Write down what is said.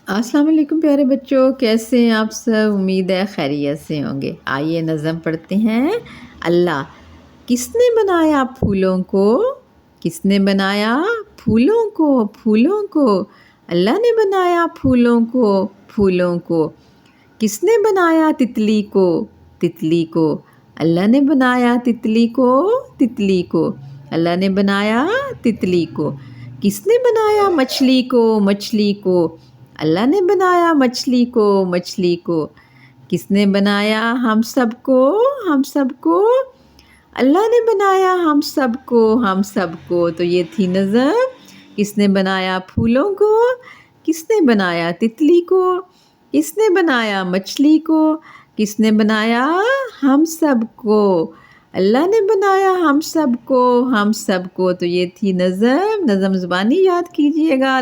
السلام علیکم پیارے بچوں، کیسے ہیں آپ سب؟ امید ہے خیریت سے ہوں گے۔ آئیے نظم پڑھتے ہیں۔ اللہ، کس نے بنایا پھولوں کو؟ کس نے بنایا پھولوں کو؟ پھولوں کو اللہ نے بنایا پھولوں کو، پھولوں کو۔ کس نے بنایا تتلی کو؟ تتلی کو اللہ نے بنایا تتلی کو، تتلی کو اللہ نے بنایا تتلی کو۔ کس نے بنایا مچھلی کو؟ مچھلی کو اللہ نے بنایا مچھلی کو، مچھلی کو۔ کس نے بنایا ہم سب کو؟ ہم سب کو اللہ نے بنایا ہم سب کو، ہم سب کو۔ تو یہ تھی نظم۔ کس نے بنایا پھولوں کو؟ کس نے بنایا تتلی کو؟ کس نے بنایا مچھلی کو؟ کس نے بنایا ہم سب کو؟ اللہ نے بنایا ہم سب کو، ہم سب کو۔ تو یہ تھی نظم۔ نظم زبانی یاد کیجئے گا۔